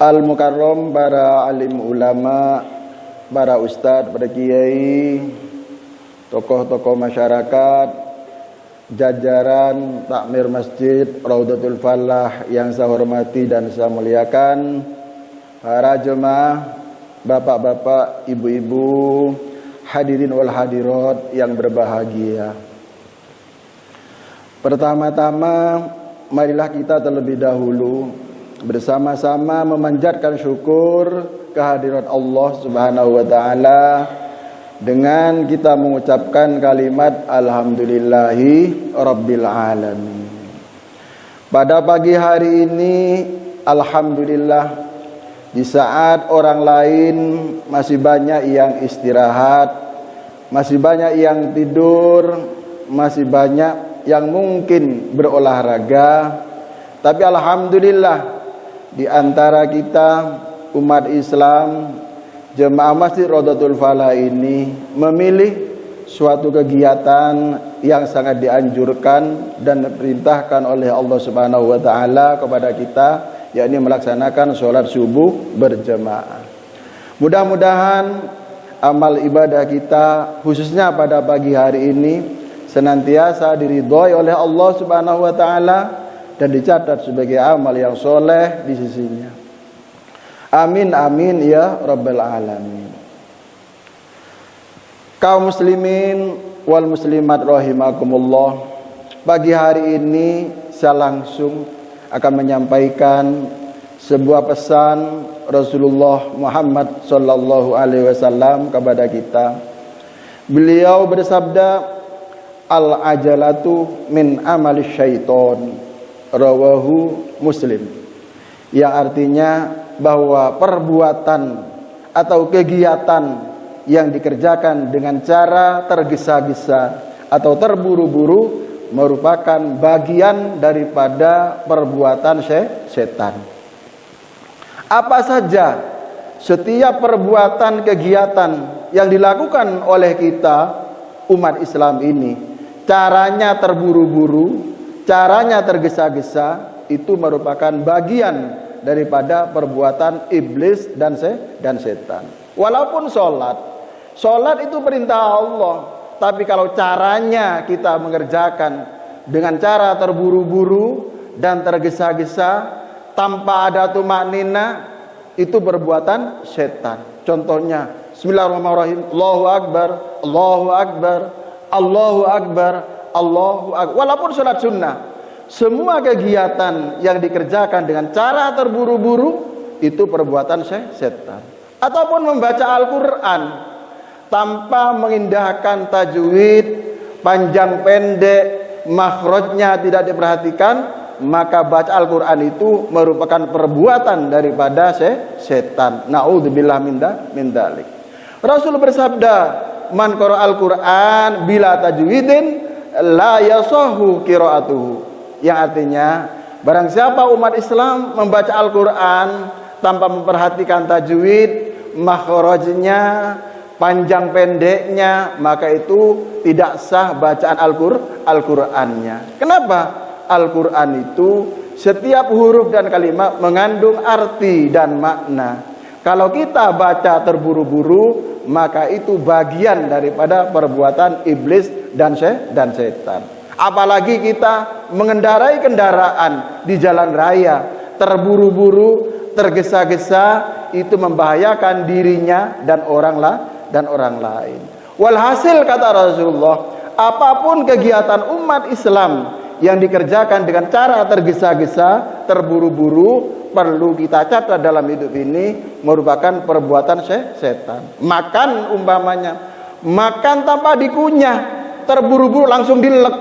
Al-Mukarram, para alim ulama, para ustadz, para kiai, tokoh-tokoh masyarakat, jajaran takmir masjid Raudatul Falah yang saya hormati dan saya muliakan, para jemaah, bapak-bapak, ibu-ibu, hadirin wal hadirat yang berbahagia. Pertama-tama, marilah kita terlebih dahulu bersama-sama memanjatkan syukur kehadirat Allah Subhanahu wa taala dengan kita mengucapkan kalimat alhamdulillahi rabbil alamin. Pada pagi hari ini alhamdulillah, di saat orang lain masih banyak yang istirahat, masih banyak yang tidur, masih banyak yang mungkin berolahraga, tapi alhamdulillah di antara kita umat Islam, jemaah Masjid Raudatul Falah ini memilih suatu kegiatan yang sangat dianjurkan dan diperintahkan oleh Allah Subhanahu wa taala kepada kita, yakni melaksanakan sholat subuh berjemaah. Mudah-mudahan amal ibadah kita khususnya pada pagi hari ini senantiasa diridhoi oleh Allah Subhanahu wa taala dan dicatat sebagai amal yang soleh di sisinya. Amin amin ya rabbal alamin. Kaum muslimin wal muslimat rahimakumullah, pagi hari ini saya langsung akan menyampaikan sebuah pesan Rasulullah Muhammad sallallahu alaihi wasallam kepada kita. Beliau bersabda, al-ajalatu min amali syaiton, rawahu Muslim, yang artinya bahwa perbuatan atau kegiatan yang dikerjakan dengan cara tergesa-gesa atau terburu-buru merupakan bagian daripada perbuatan setan. Apa saja setiap perbuatan kegiatan yang dilakukan oleh kita umat Islam ini, caranya terburu-buru, caranya tergesa-gesa, itu merupakan bagian daripada perbuatan iblis dan setan. Walaupun sholat itu perintah Allah, tapi kalau caranya kita mengerjakan dengan cara terburu-buru dan tergesa-gesa tanpa ada tumaknina, itu perbuatan setan. Contohnya bismillahirrahmanirrahim, Allahu akbar, Allahu akbar, Allahu akbar, Allahu akbar. Walaupun sholat sunnah, semua kegiatan yang dikerjakan dengan cara terburu-buru itu perbuatan setan. Ataupun membaca Al-Quran tanpa mengindahkan tajwid, panjang pendek, makhrajnya tidak diperhatikan, maka baca Al-Quran itu merupakan perbuatan daripada setan. Na'udzubillah min dzalik. Rasul bersabda, man qara Al-Quran bila tajwidin la yasahhu qiraatuhu, yang artinya barang siapa umat Islam membaca Al-Quran tanpa memperhatikan tajwid, makhrajnya, panjang pendeknya, maka itu tidak sah bacaan Al-Qur'annya. Kenapa? Al-Quran itu setiap huruf dan kalimat mengandung arti dan makna. Kalau kita baca terburu-buru, maka itu bagian daripada perbuatan iblis dan setan. Apalagi kita mengendarai kendaraan di jalan raya terburu-buru, tergesa-gesa, itu membahayakan dirinya dan orang lain. Walhasil kata Rasulullah, apapun kegiatan umat Islam yang dikerjakan dengan cara tergesa-gesa, terburu-buru, perlu kita catat dalam hidup ini merupakan perbuatan setan. Makan umpamanya, makan tanpa dikunyah, terburu-buru langsung dilek,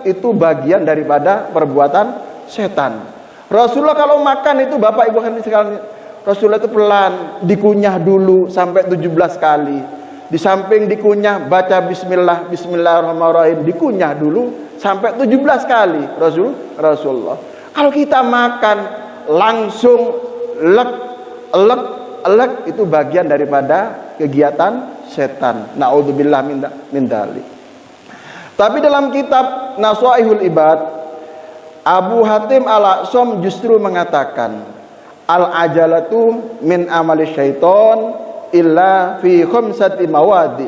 itu bagian daripada perbuatan setan. Rasulullah kalau makan itu, Bapak Ibu sekalian, Rasulullah itu pelan, dikunyah dulu sampai 17 kali. Di samping dikunyah baca bismillah, bismillahirrahmanirrahim, dikunyah dulu sampai 17 kali Rasulullah. Kalau kita makan langsung elek, itu bagian daripada kegiatan setan. Na'udzubillah min dzalik. Tapi dalam kitab Nasaihul Ibad, Abu Hatim Al-Aqsam justru mengatakan, al-ajalatu min amali syaiton illa fi khamsati mawadi.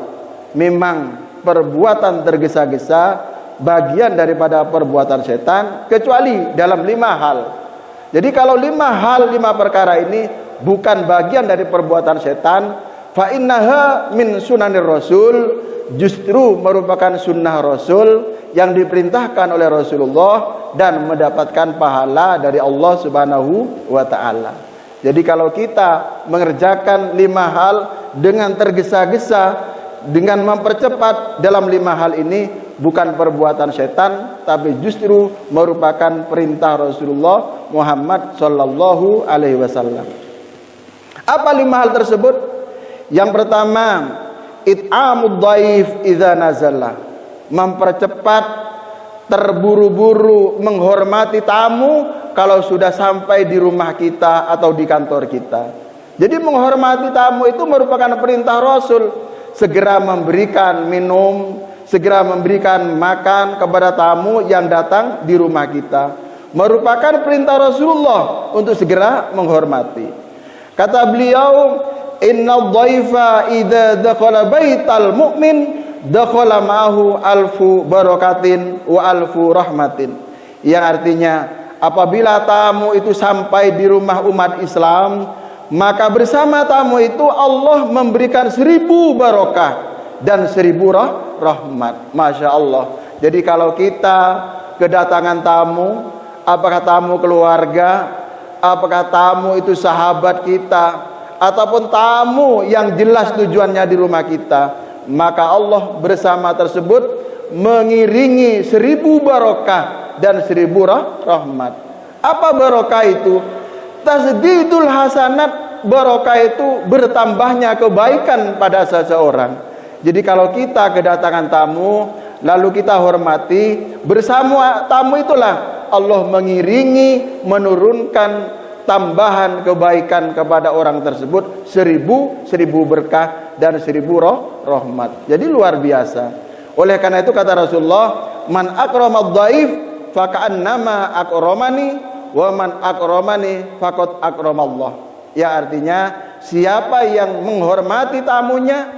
Memang perbuatan tergesa-gesa bagian daripada perbuatan setan, kecuali dalam 5 hal. Jadi kalau 5 hal, 5 perkara ini bukan bagian dari perbuatan setan, fa innaha min sunanir rasul, justru merupakan sunnah Rasul yang diperintahkan oleh Rasulullah dan mendapatkan pahala dari Allah Subhanahu wa taala. Jadi kalau kita mengerjakan 5 hal dengan tergesa-gesa, dengan mempercepat dalam 5 hal ini, bukan perbuatan setan, tapi justru merupakan perintah Rasulullah Muhammad sallallahu alaihi wasallam. Apa 5 hal tersebut? Yang pertama, it'amud dhaif idza nazala. Mempercepat, terburu-buru menghormati tamu kalau sudah sampai di rumah kita atau di kantor kita. Jadi menghormati tamu itu merupakan perintah Rasul. Segera memberikan minum, segera memberikan makan kepada tamu yang datang di rumah kita, merupakan perintah Rasulullah untuk segera menghormati. Kata beliau, inna dhaifa idza dakhala baital mu'min dakhala ma'ahu alfu barakatin wa alfu rahmatin. Yang artinya, apabila tamu itu sampai di rumah umat Islam, maka bersama tamu itu Allah memberikan 1000 barokah dan 1000 rahmat. Masya Allah. Jadi kalau kita kedatangan tamu, apakah tamu keluarga, apakah tamu itu sahabat kita, ataupun tamu yang jelas tujuannya di rumah kita, maka Allah bersama tersebut mengiringi 1000 barokah dan 1000 rahmat. Apa barokah itu? Tasdidul hasanat. Barokah itu bertambahnya kebaikan pada seseorang. Jadi kalau kita kedatangan tamu, lalu kita hormati, bersama tamu itulah Allah mengiringi, menurunkan tambahan kebaikan kepada orang tersebut, 1000 berkah dan 1000 rahmat. Jadi luar biasa. Oleh karena itu kata Rasulullah, man akramad dhaif faka'annama akramani wa man akramani faqad akramallah. Ya artinya, siapa yang menghormati tamunya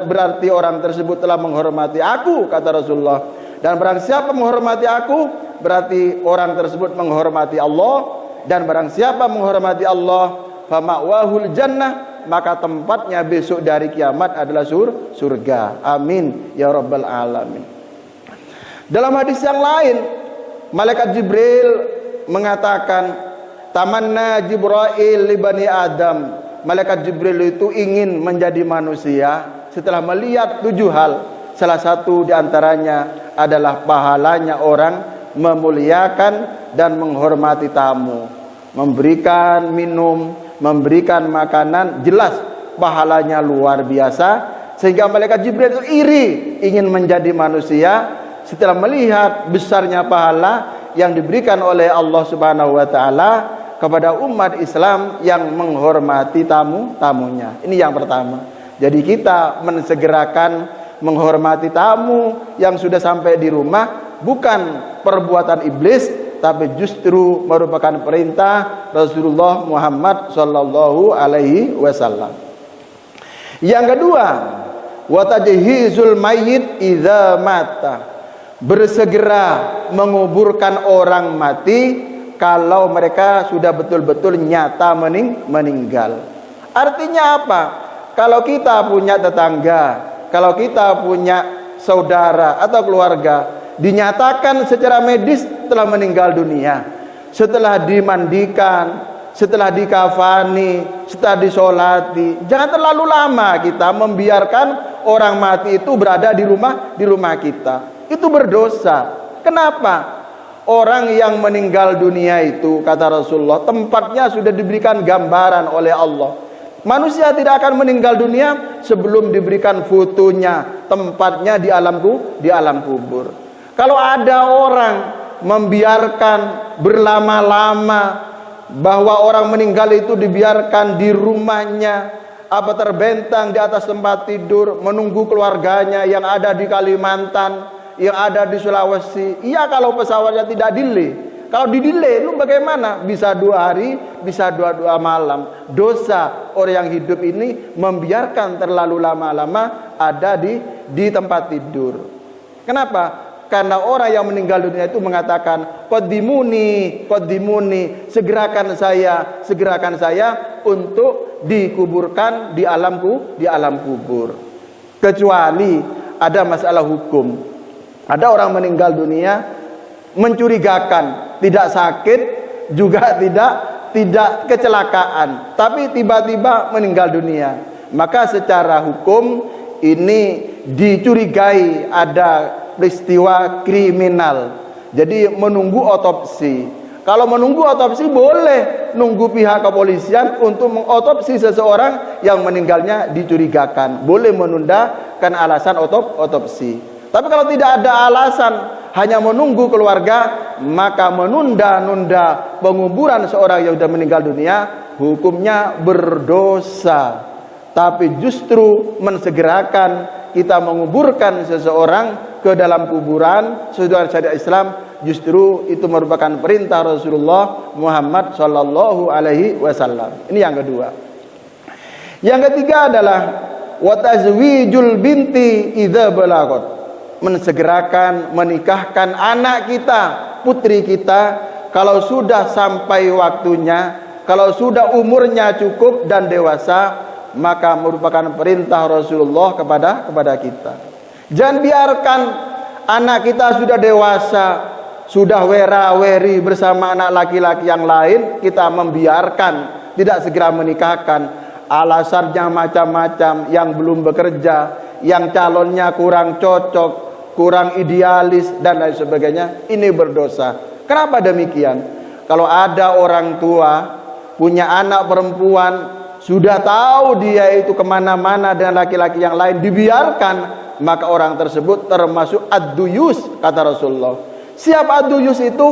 berarti orang tersebut telah menghormati aku, kata Rasulullah. Dan barang siapa menghormati aku, berarti orang tersebut menghormati Allah. Dan barang siapa menghormati Allah, fama'wahul jannah, maka tempatnya besok dari kiamat adalah surga. Amin ya rabbal alamin. Dalam hadis yang lain, malaikat Jibril mengatakan, tamanna Jibril li bani Adam. Malaikat Jibril itu ingin menjadi manusia setelah melihat 7 hal. Salah satu diantaranya adalah pahalanya orang memuliakan dan menghormati tamu, memberikan minum, memberikan makanan, jelas pahalanya luar biasa. Sehingga malaikat Jibril itu iri ingin menjadi manusia setelah melihat besarnya pahala yang diberikan oleh Allah Subhanahu wa taala kepada umat Islam yang menghormati tamunya. Ini yang pertama. Jadi kita mensegerakan menghormati tamu yang sudah sampai di rumah, bukan perbuatan iblis, tapi justru merupakan perintah Rasulullah Muhammad sallallahu alaihi wasallam. Yang kedua, wa tajhizul mayyit idza mata. Bersegera menguburkan orang mati kalau mereka sudah betul-betul nyata meninggal. Artinya apa? Kalau kita punya tetangga, kalau kita punya saudara atau keluarga dinyatakan secara medis telah meninggal dunia, setelah dimandikan, setelah dikafani, setelah disolati, jangan terlalu lama kita membiarkan orang mati itu berada di rumah kita. Itu berdosa. Kenapa? Orang yang meninggal dunia itu, kata Rasulullah, tempatnya sudah diberikan gambaran oleh Allah. Manusia tidak akan meninggal dunia sebelum diberikan fotonya, tempatnya di alam kubur. Kalau ada orang membiarkan berlama-lama bahwa orang meninggal itu dibiarkan di rumahnya, apa terbentang di atas tempat tidur menunggu keluarganya yang ada di Kalimantan, yang ada di Sulawesi. Iya, kalau pesawatnya tidak delay, Kalau didelay, lu bagaimana? Bisa 2 hari, bisa 2 malam. Dosa orang yang hidup ini membiarkan terlalu lama-lama ada di tempat tidur. Kenapa? Karena orang yang meninggal dunia itu mengatakan, qaddimuni, segerakan saya untuk dikuburkan di alam kubur. Kecuali ada masalah hukum. Ada orang meninggal dunia mencurigakan, tidak sakit, juga tidak kecelakaan, tapi tiba-tiba meninggal dunia. Maka secara hukum ini dicurigai ada peristiwa kriminal. Jadi menunggu otopsi. Kalau menunggu otopsi boleh nunggu pihak kepolisian untuk mengotopsi seseorang yang meninggalnya dicurigakan. Boleh menunda karena alasan otopsi. Tapi kalau tidak ada alasan, hanya menunggu keluarga, maka menunda-nunda penguburan seorang yang sudah meninggal dunia, hukumnya berdosa. Tapi justru mensegerakan kita menguburkan seseorang ke dalam kuburan sesuai syariat Islam, justru itu merupakan perintah Rasulullah Muhammad sallallahu alaihi wasallam. Ini yang kedua. Yang ketiga adalah wa tazwijul binti idza balagot. Mensegerakan menikahkan anak kita, putri kita kalau sudah sampai waktunya, kalau sudah umurnya cukup dan dewasa, maka merupakan perintah Rasulullah kepada kita. Jangan biarkan anak kita sudah dewasa, sudah wera-weri bersama anak laki-laki yang lain, kita membiarkan, tidak segera menikahkan. Alasannya macam-macam, yang belum bekerja, yang calonnya kurang cocok, kurang idealis, dan lain sebagainya. Ini berdosa. Kenapa demikian? Kalau ada orang tua punya anak perempuan, sudah tahu dia itu kemana-mana dengan laki-laki yang lain, dibiarkan, maka orang tersebut termasuk ad-duyus, kata Rasulullah. Siapa ad-duyus itu?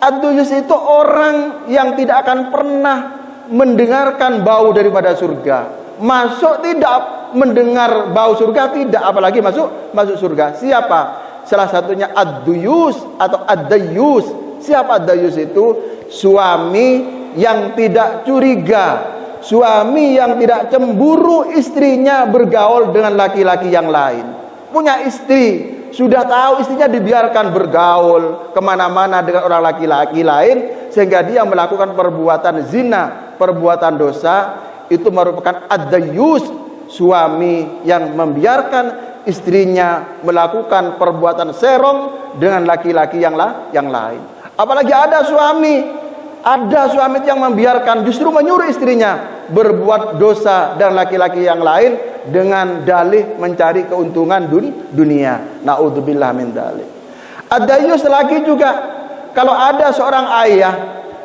Ad-duyus itu orang yang tidak akan pernah mendengarkan bau daripada surga. Masuk tidak mendengar bau surga, tidak, apalagi masuk surga. Siapa? Salah satunya ad-duyus atau ad-dayyus. Siapa ad-dayyus itu? Suami yang tidak curiga, suami yang tidak cemburu istrinya bergaul dengan laki-laki yang lain. Punya istri, sudah tahu istrinya dibiarkan bergaul kemana-mana dengan orang laki-laki lain, sehingga dia melakukan perbuatan zina, perbuatan dosa. Itu merupakan ad-dayyus, suami yang membiarkan istrinya melakukan perbuatan serong dengan laki-laki yang lain. Apalagi ada suami yang membiarkan, justru menyuruh istrinya berbuat dosa dan laki-laki yang lain dengan dalih mencari keuntungan dunia. Naudzubillah min dzalik. Ad-dayyus lagi juga, kalau ada seorang ayah,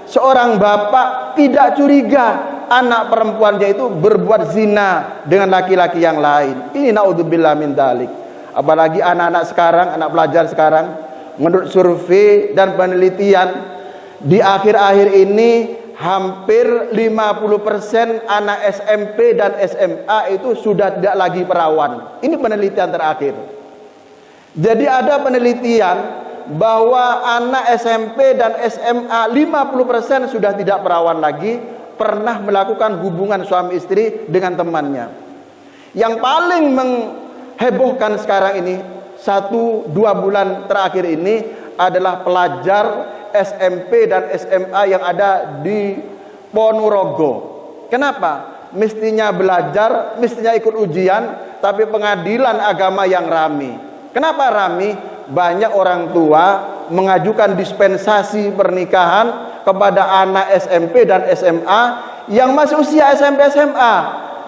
seorang bapak tidak curiga anak perempuannya itu berbuat zina dengan laki-laki yang lain. Ini naudzubillah min dzalik. Apalagi anak-anak sekarang, anak pelajar sekarang, menurut survei dan penelitian, di akhir-akhir ini hampir 50% anak SMP dan SMA itu sudah tidak lagi perawan. Ini penelitian terakhir. Jadi ada penelitian bahwa anak SMP dan SMA 50% sudah tidak perawan lagi, pernah melakukan hubungan suami istri dengan temannya. Yang paling menghebohkan sekarang ini, 1-2 bulan terakhir ini, adalah pelajar SMP dan SMA yang ada di Ponorogo. Kenapa? Mestinya belajar, mestinya ikut ujian, tapi pengadilan agama yang rame. Kenapa rame? Banyak orang tua mengajukan dispensasi pernikahan kepada anak SMP dan SMA yang masih usia SMP SMA.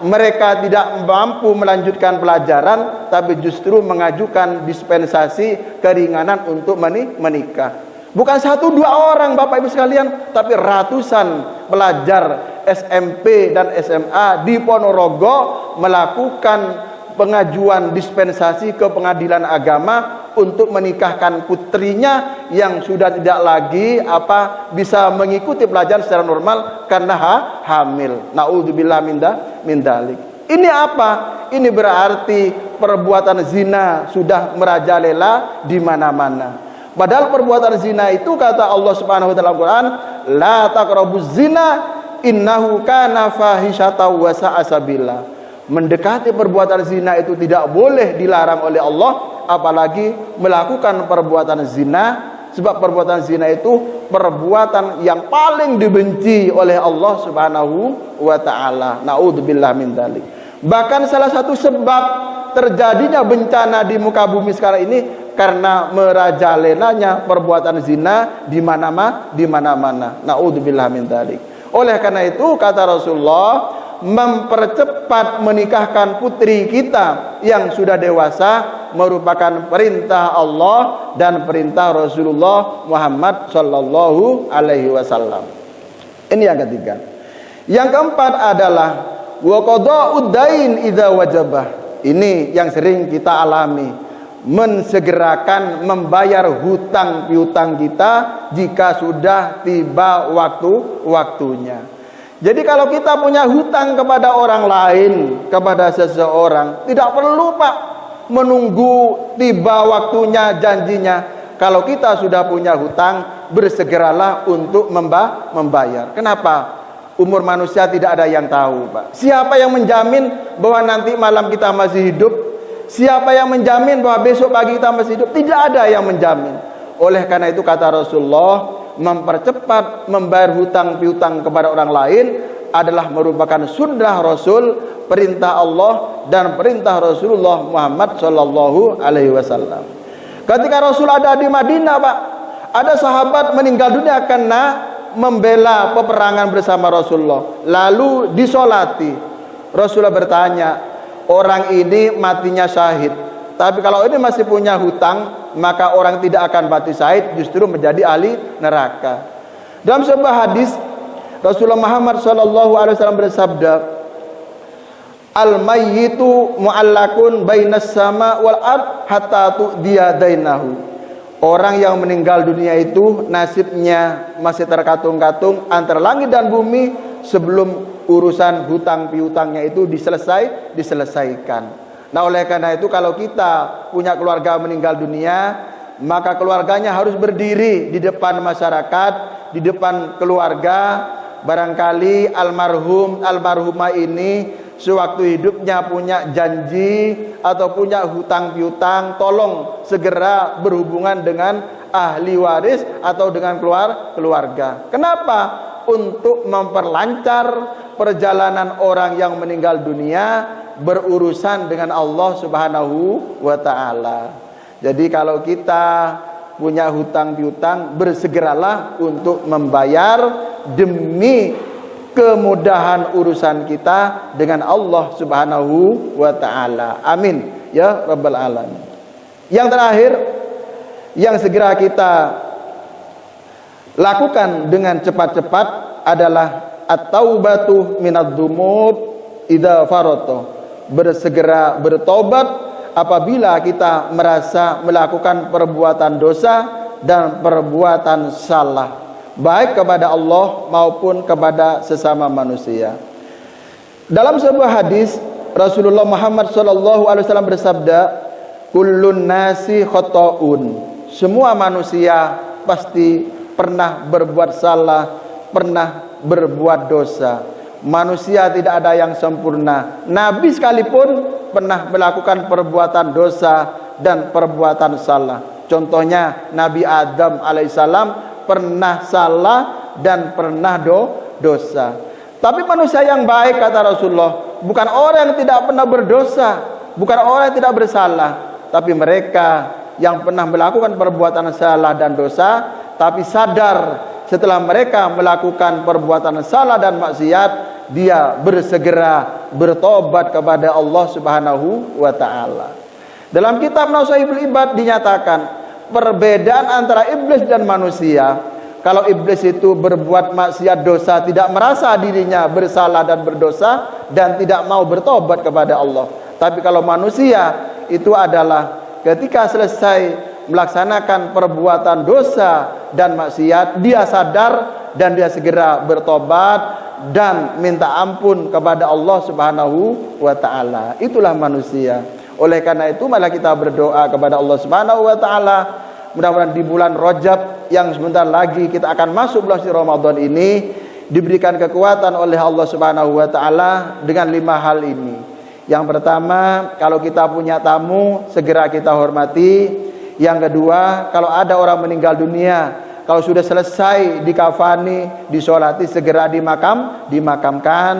Mereka tidak mampu melanjutkan pelajaran, tapi justru mengajukan dispensasi keringanan untuk menikah. Bukan 1-2 orang Bapak Ibu sekalian, tapi ratusan pelajar SMP dan SMA di Ponorogo melakukan pengajuan dispensasi ke pengadilan agama untuk menikahkan putrinya yang sudah tidak lagi bisa mengikuti pelajaran secara normal karena hamil. Naudzubillah min dzalik. Ini apa? Ini berarti perbuatan zina sudah merajalela di mana-mana. Padahal perbuatan zina itu kata Allah Subhanahu wa taala Al-Qur'an, la taqrabuz zina innahu kana fahisyatan wa sa'a sabila. Mendekati perbuatan zina itu tidak boleh, dilarang oleh Allah, apalagi melakukan perbuatan zina, sebab perbuatan zina itu perbuatan yang paling dibenci oleh Allah Subhanahu wa taala. Naudzubillah min dzalik. Bahkan salah satu sebab terjadinya bencana di muka bumi sekarang ini karena merajalelanya perbuatan zina di mana-mana. Naudzubillah min dzalik. Oleh karena itu kata Rasulullah, mempercepat menikahkan putri kita yang sudah dewasa merupakan perintah Allah dan perintah Rasulullah Muhammad sallallahu alaihi wasallam. Ini yang ketiga. Yang keempat adalah wa qada'ud dain idza wajabah. Ini yang sering kita alami, mensegerakan membayar hutang piutang kita jika sudah tiba waktunya. Jadi kalau kita punya hutang kepada orang lain, kepada seseorang, tidak perlu Pak menunggu tiba waktunya, janjinya. Kalau kita sudah punya hutang, bersegeralah untuk membayar. Kenapa? Umur manusia tidak ada yang tahu Pak. Siapa yang menjamin bahwa nanti malam kita masih hidup? Siapa yang menjamin bahwa besok pagi kita masih hidup? Tidak ada yang menjamin. Oleh karena itu kata Rasulullah, mempercepat membayar hutang piutang kepada orang lain adalah merupakan sunnah Rasul, perintah Allah dan perintah Rasulullah Muhammad sallallahu alaihi wasallam. Ketika Rasul ada di Madinah Pak, ada sahabat meninggal dunia karena membela peperangan bersama Rasulullah, lalu disolati. Rasulullah bertanya, orang ini matinya syahid, tapi kalau ini masih punya hutang, maka orang tidak akan mati syahid, justru menjadi ahli neraka. Dalam sebuah hadis Rasulullah Muhammad SAW bersabda, al-mayyitu mu'allakun bainas sama wal ard hatta tu'diya dainahu. Orang yang meninggal dunia itu nasibnya masih terkatung-katung antara langit dan bumi sebelum urusan hutang piutangnya itu diselesaikan. Nah oleh karena itu kalau kita punya keluarga meninggal dunia, maka keluarganya harus berdiri di depan masyarakat, di depan keluarga. Barangkali almarhumah ini sewaktu hidupnya punya janji atau punya hutang piutang, tolong segera berhubungan dengan ahli waris atau dengan keluarga. Kenapa? Untuk memperlancar perjalanan orang yang meninggal dunia berurusan dengan Allah Subhanahu wa taala. Jadi kalau kita punya hutang piutang, bersegeralah untuk membayar demi kemudahan urusan kita dengan Allah Subhanahu wa taala. Amin ya rabbal alamin. Yang terakhir yang segera kita lakukan dengan cepat-cepat adalah at-taubatu minadz-dzunub idza farata. Bersegera bertobat apabila kita merasa melakukan perbuatan dosa dan perbuatan salah, baik kepada Allah maupun kepada sesama manusia. Dalam sebuah hadis Rasulullah Muhammad SAW bersabda, kullun nasi khata'un. Semua manusia pasti pernah berbuat salah, pernah berbuat dosa. Manusia tidak ada yang sempurna. Nabi sekalipun pernah melakukan perbuatan dosa dan perbuatan salah. Contohnya Nabi Adam alaihissalam pernah salah dan pernah dosa. Tapi manusia yang baik kata Rasulullah bukan orang yang tidak pernah berdosa, bukan orang yang tidak bersalah, tapi mereka yang pernah melakukan perbuatan salah dan dosa, tapi sadar setelah mereka melakukan perbuatan salah dan maksiat, dia bersegera bertobat kepada Allah Subhanahu wa taala. Dalam kitab Nasaihul Ibad dinyatakan perbedaan antara iblis dan manusia. Kalau iblis itu berbuat maksiat dosa, tidak merasa dirinya bersalah dan berdosa dan tidak mau bertobat kepada Allah. Tapi kalau manusia itu adalah ketika selesai melaksanakan perbuatan dosa dan maksiat, dia sadar dan dia segera bertobat dan minta ampun kepada Allah Subhanahu wa taala. Itulah manusia. Oleh karena itu malah kita berdoa kepada Allah Subhanahu wa taala mudah-mudahan di bulan Rajab yang sebentar lagi kita akan masuk bulan suci Ramadan ini diberikan kekuatan oleh Allah Subhanahu wa taala dengan 5 hal ini. Yang pertama, kalau kita punya tamu segera kita hormati. Yang kedua, kalau ada orang meninggal dunia, kalau sudah selesai dikafani, disolati, segera dimakamkan.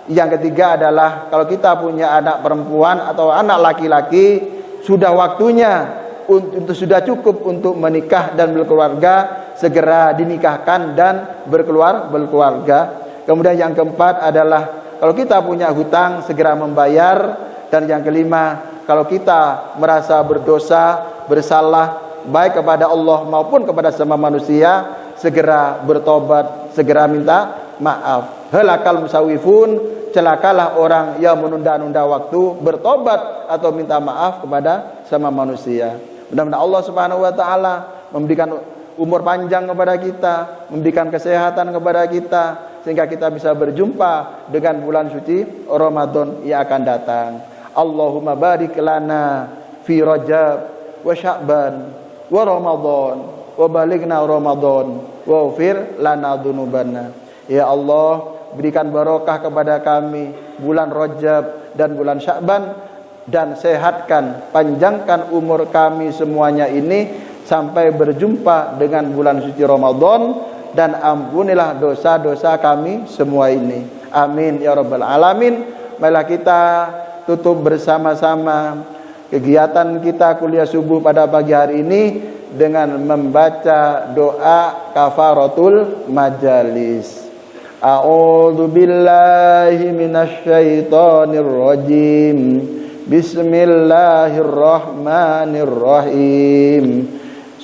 Yang ketiga adalah kalau kita punya anak perempuan atau anak laki-laki, sudah waktunya untuk sudah cukup untuk menikah dan berkeluarga, segera dinikahkan dan berkeluarga. Kemudian yang keempat adalah kalau kita punya hutang segera membayar. Dan yang kelima, kalau kita merasa berdosa, bersalah baik kepada Allah maupun kepada sama manusia, segera bertobat, segera minta maaf. Halakal musawifun, celakalah orang yang menunda-nunda waktu bertobat atau minta maaf kepada sama manusia. Mudah-mudahan Allah Subhanahu wa taala memberikan umur panjang kepada kita, memberikan kesehatan kepada kita, sehingga kita bisa berjumpa dengan bulan suci Ramadan yang akan datang. Allahumma barik lana fi Rajab wa Sya'ban wa Ramadan wa balighna Ramadan wa ghfir lana dzunubana. Ya Allah, berikan barokah kepada kami bulan Rajab dan bulan Sya'ban, dan sehatkan, panjangkan umur kami semuanya ini sampai berjumpa dengan bulan suci Ramadan, dan ampunilah dosa-dosa kami semua ini. Amin ya rabbal alamin. Marilah kita tutup bersama-sama kegiatan kita kuliah subuh pada pagi hari ini dengan membaca doa kafaratul majalis. A'udzu billahi minasyaitonir rajim. Bismillahirrahmanirrahim.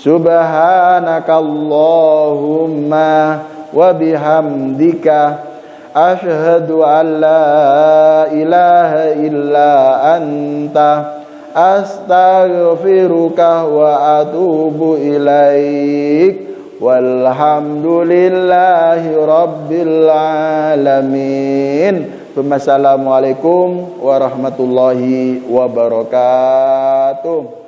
Subhanakallahumma wa bihamdika asyhadu an la ilaha illa anta astaghfiruka wa atubu ilaik. Walhamdulillahi rabbil alamin. Wassalamualaikum warahmatullahi wabarakatuh.